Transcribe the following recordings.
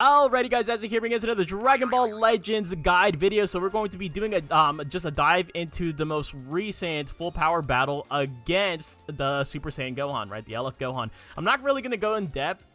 Alrighty guys, as here brings us another Dragon Ball Legends guide video. So we're going to be doing a just a dive into the most recent full power battle against the Super Saiyan Gohan, right? The LF Gohan. I'm not really gonna go in depth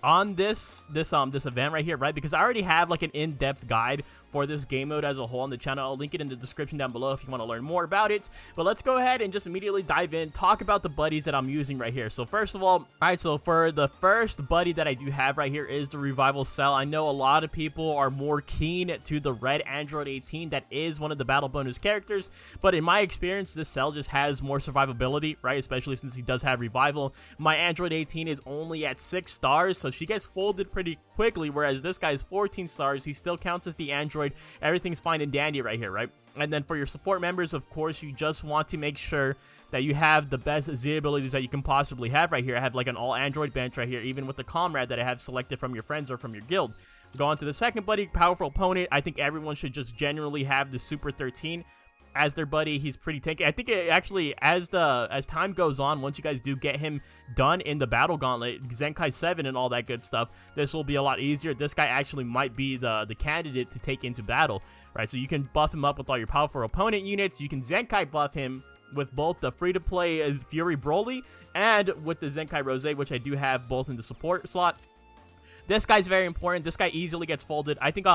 on this event right here, right? Because I already have like an in-depth guide for this game mode as a whole on the channel. I'll link it in the description down below if you want to learn more about it. But let's go ahead and just immediately dive in, talk about the buddies that I'm using right here. So first of all, alright, so for the first buddy that I do have right here is the Revival Cell. I know a lot of people are more keen to the red Android 18. That is one of the battle bonus characters, but in my experience, this cell just has more survivability, right? Especially since he does have Revival. My Android 18 is only at 6 stars, so she gets folded pretty quickly, whereas this guy's 14 stars. He still counts as the android. Everything's fine and dandy right here, right? And then for your support members, of course, you just want to make sure that you have the best Z abilities that you can possibly have right here. I have like an all android bench right here, even with the Comrade that I have selected from your friends or from your guild. Go on to the second buddy, Powerful Opponent. I think everyone should just generally have the Super 13 as their buddy. He's pretty tanky. I think it actually, as time goes on, once you guys do get him done in the battle gauntlet, Zenkai 7 and all that good stuff, this will be a lot easier. This guy actually might be the candidate to take into battle, right? So you can buff him up with all your Powerful Opponent units. You can Zenkai buff him with both the free-to-play Fury Broly and with the Zenkai Rose, which I do have both in the support slot. This guy's very important. This guy easily gets folded. I think,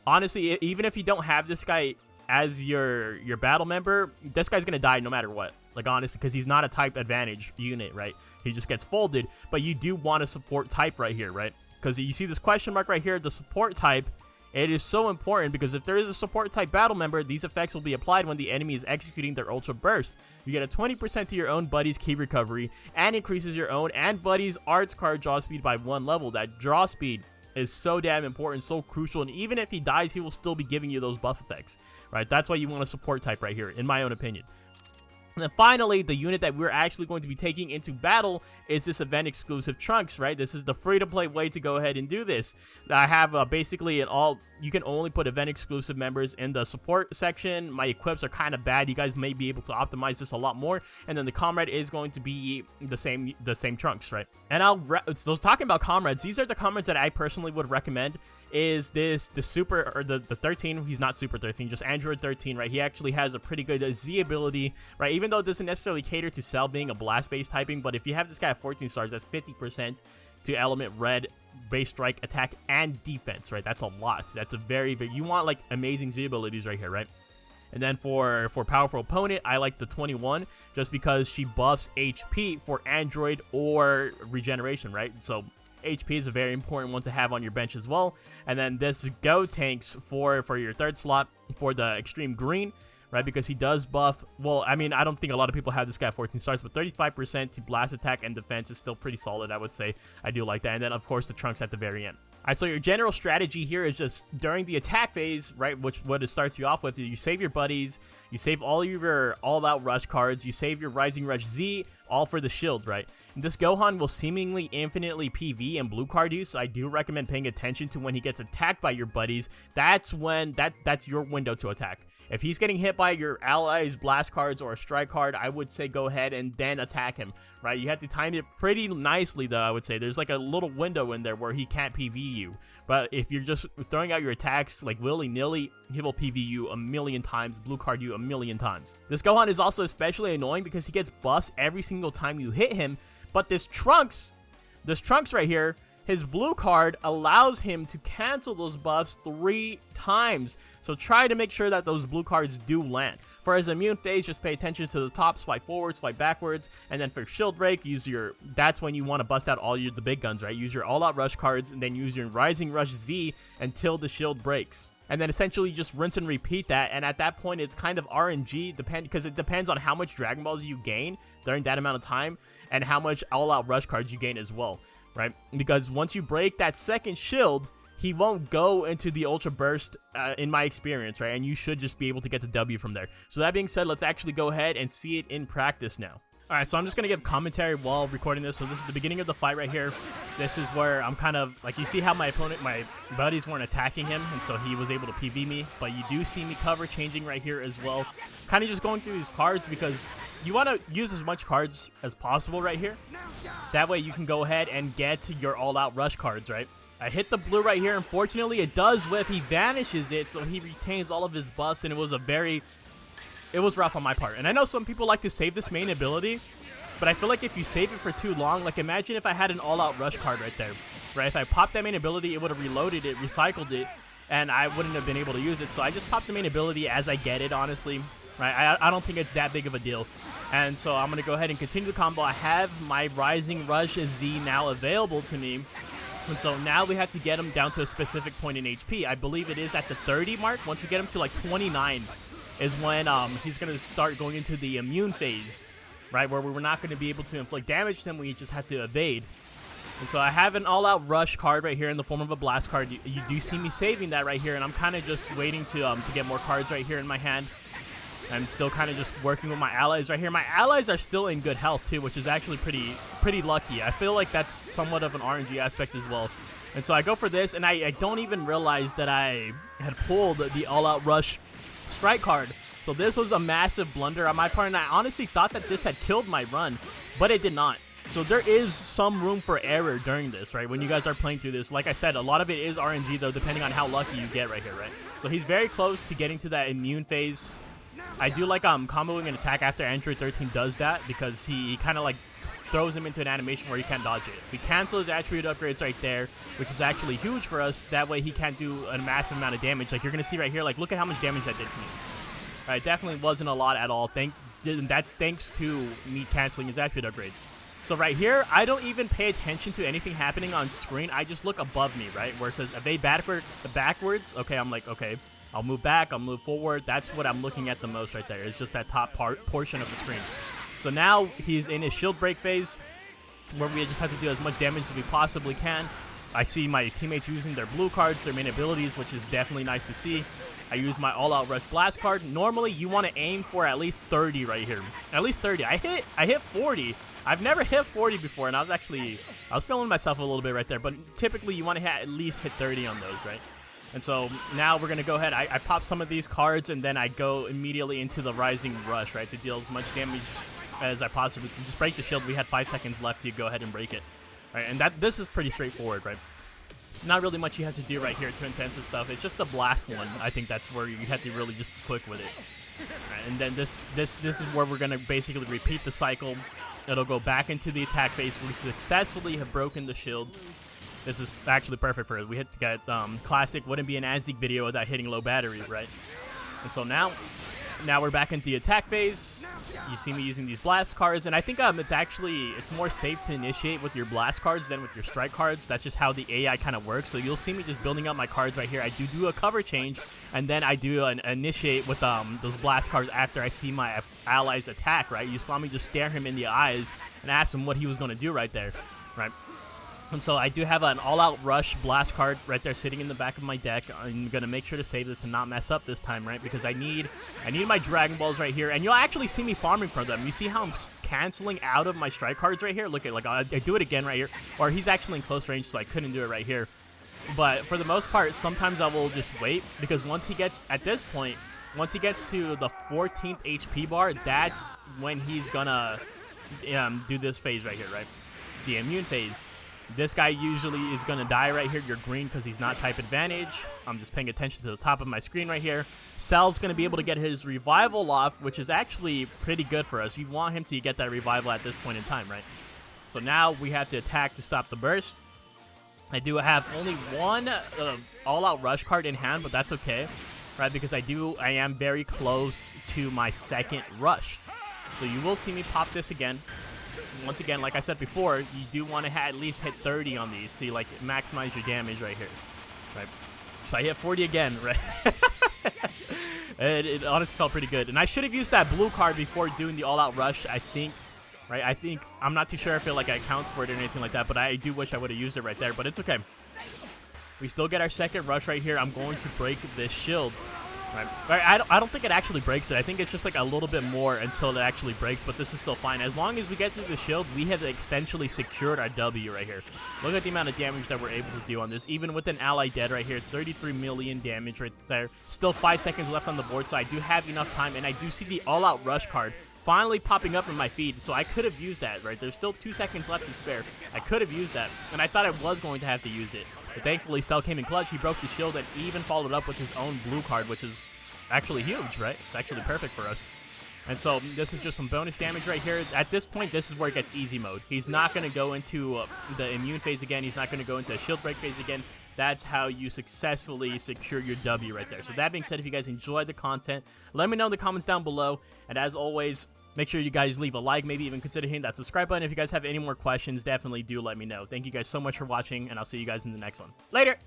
honestly, even if you don't have this guy as your battle member, this guy's gonna die no matter what, like, honestly, because he's not a type advantage unit, right? He just gets folded. But you do want a support type right here, right? Because you see this question mark right here, the support type. It is so important because if there is a support type battle member, these effects will be applied when the enemy is executing their Ultra Burst. You get a 20% to your own buddy's key recovery and increases your own and buddy's arts card draw speed by 1 level. That draw speed is so damn important, so crucial, and even if he dies, he will still be giving you those buff effects, right? That's why you want a support type right here, in my own opinion. And then finally, the unit that we're actually going to be taking into battle is this event exclusive Trunks, right? This is the free-to-play way to go ahead and do this. I have basically you can only put event exclusive members in the support section. My equips are kind of bad. You guys may be able to optimize this a lot more. And then the Comrade is going to be the same Trunks, right? And so talking about Comrades, these are the Comrades that I personally would recommend. Is this the Super, or the 13? He's not Super 13, just Android 13, right? He actually has a pretty good Z ability, right? Even though it doesn't necessarily cater to Cell being a blast-based typing, but if you have this guy at 14 stars, that's 50% to element red, base strike, attack, and defense, right? That's a lot. That's a very, you want like amazing Z abilities right here, right? And then for Powerful Opponent, I like the 21 just because she buffs HP for Android or regeneration, right? So HP is a very important one to have on your bench as well. And then this Go Tanks for your third slot for the Extreme Green, right? Because he does buff, well, I mean, I don't think a lot of people have this guy at 14 stars, but 35% to blast attack and defense is still pretty solid, I would say. I do like that. And then, of course, the Trunks at the very end. Alright, so your general strategy here is just during the attack phase, right, what it starts you off with, you save your buddies, you save all your all-out rush cards, you save your Rising Rush Z, all for the shield, right? And this Gohan will seemingly infinitely PV and blue card you, so I do recommend paying attention to when he gets attacked by your buddies. That's when, that's your window to attack. If he's getting hit by your allies' blast cards or a strike card, I would say go ahead and then attack him, right? You have to time it pretty nicely, though, I would say. There's like a little window in there where he can't PV you. But if you're just throwing out your attacks like willy-nilly, he will PV you a million times, blue card you a million times. This Gohan is also especially annoying because he gets buffs every single time you hit him, but this Trunks right here, his blue card allows him to cancel those buffs 3 times. So try to make sure that those blue cards do land. For his immune phase, just pay attention to the top, swipe forward, swipe backwards. And then for shield break, that's when you want to bust out all the big guns, right? Use your all-out rush cards and then use your Rising Rush Z until the shield breaks. And then essentially just rinse and repeat that, and at that point it's kind of RNG, because it depends on how much Dragon Balls you gain during that amount of time and how much all-out rush cards you gain as well, right? Because once you break that second shield, he won't go into the Ultra Burst in my experience, right? And you should just be able to get the W from there. So that being said, let's actually go ahead and see it in practice now. Alright, so I'm just going to give commentary while recording this. So this is the beginning of the fight right here. This is where I'm kind of, like, you see how my buddies weren't attacking him, and so he was able to PV me. But you do see me cover changing right here as well. Kind of just going through these cards because you want to use as much cards as possible right here. That way you can go ahead and get your all-out rush cards, right? I hit the blue right here. Unfortunately, it does whiff. He vanishes it, so he retains all of his buffs, and it was rough on my part. And I know some people like to save this main ability, but I feel like if you save it for too long, like imagine if I had an all-out rush card right there, right? If I popped that main ability, it would have reloaded it, recycled it, and I wouldn't have been able to use it. So I just popped the main ability as I get it, honestly, right? I don't think it's that big of a deal. And so I'm going to go ahead and continue the combo. I have my Rising Rush Z now available to me. And so now we have to get him down to a specific point in HP. I believe it is at the 30 mark. Once we get him to like 29 is when he's going to start going into the immune phase, right? Where we're not going to be able to inflict damage to him. We just have to evade. And so I have an all-out rush card right here in the form of a blast card. You do see me saving that right here, and I'm kind of just waiting to get more cards right here in my hand. I'm still kind of just working with my allies right here. My allies are still in good health too, which is actually pretty lucky. I feel like that's somewhat of an RNG aspect as well. And so I go for this, and I don't even realize that I had pulled the all-out rush strike card. So this was a massive blunder on my part, and I honestly thought that this had killed my run, but it did not. So there is some room for error during this, right? When you guys are playing through this, like I said, a lot of it is RNG though, depending on how lucky you get right here, right? So he's very close to getting to that immune phase. I do like comboing an attack after Android 13 does that, because he kind of like throws him into an animation where he can't dodge it. We cancel his attribute upgrades right there, which is actually huge for us. That way he can't do a massive amount of damage. Like you're going to see right here, like look at how much damage that did to me. All right, definitely wasn't a lot at all. That's thanks to me canceling his attribute upgrades. So right here, I don't even pay attention to anything happening on screen. I just look above me, right, where it says evade backwards. Okay, I'm like, okay, I'll move back, I'll move forward. That's what I'm looking at the most right there. It's just that top portion of the screen. So now he's in his shield break phase, where we just have to do as much damage as we possibly can. I see my teammates using their blue cards, their main abilities, which is definitely nice to see. I use my all-out rush blast card. Normally, you want to aim for at least 30 right here. At least 30. I hit 40. I've never hit 40 before, and I was feeling myself a little bit right there. But typically, you want to at least hit 30 on those, right? And so now we're going to go ahead. I pop some of these cards, and then I go immediately into the Rising Rush, right, to deal as much damage as I possibly can. Just break the shield. We had 5 seconds left to go ahead and break it. Right, and this is pretty straightforward, right? Not really much you have to do right here to intensive stuff. It's just the blast one. I think that's where you have to really just click with it. Right, and then this is where we're going to basically repeat the cycle. It'll go back into the attack phase. We successfully have broken the shield. This is actually perfect for us. We hit the classic wouldn't be an ASDIC video without hitting low battery, right? And so now we're back into the attack phase. You see me using these blast cards, and I think it's more safe to initiate with your blast cards than with your strike cards. That's just how the AI kind of works. So you'll see me just building up my cards right here. I do a cover change, and then I do an initiate with those blast cards after I see my allies attack, right? You saw me just stare him in the eyes and ask him what he was going to do right there, right? And so I do have an all-out rush blast card right there sitting in the back of my deck. I'm going to make sure to save this and not mess up this time, right? Because I need my Dragon Balls right here. And you'll actually see me farming for them. You see how I'm canceling out of my strike cards right here? Look at, like, I do it again right here. Or he's actually in close range, so I couldn't do it right here. But for the most part, sometimes I will just wait. Because once he gets, at this point, once he gets to the 14th HP bar, that's when he's going to do this phase right here, right? The immune phase. This guy usually is going to die right here. You're green because he's not type advantage. I'm just paying attention to the top of my screen right here. Cell's going to be able to get his revival off, which is actually pretty good for us. You want him to get that revival at this point in time, right? So now we have to attack to stop the burst. I do have only one all-out rush card in hand, but that's okay, right? Because I am very close to my second rush. So you will see me pop this again. Once again, like I said before, you do want to at least hit 30 on these to like maximize your damage right here, right? So I hit 40 again, right? it honestly felt pretty good, and I should have used that blue card before doing the all-out rush. I think, right? I'm not too sure if it accounts for it or anything like that, but I do wish I would have used it right there. But it's okay. We still get our second rush right here. I'm going to break this shield. Right. I don't think it actually breaks it. I think it's just like a little bit more until it actually breaks, but this is still fine. As long as we get through the shield, we have essentially secured our W right here. Look at the amount of damage that we're able to do on this. Even with an ally dead right here, 33 million damage right there. Still 5 seconds left on the board, so I do have enough time, and I do see the all-out rush card finally popping up in my feed, so I could have used that, right? There's still 2 seconds left to spare. I could have used that, and I thought I was going to have to use it. But thankfully, Cell came in clutch. He broke the shield and even followed up with his own blue card, which is actually huge, right? It's actually perfect for us. And so this is just some bonus damage right here. At this point, this is where it gets easy mode. He's not going to go into the immune phase again. He's not going to go into a shield break phase again. That's how you successfully secure your W right there. So that being said, if you guys enjoyed the content, let me know in the comments down below. And as always, make sure you guys leave a like, maybe even consider hitting that subscribe button. If you guys have any more questions, definitely do let me know. Thank you guys so much for watching, and I'll see you guys in the next one. Later!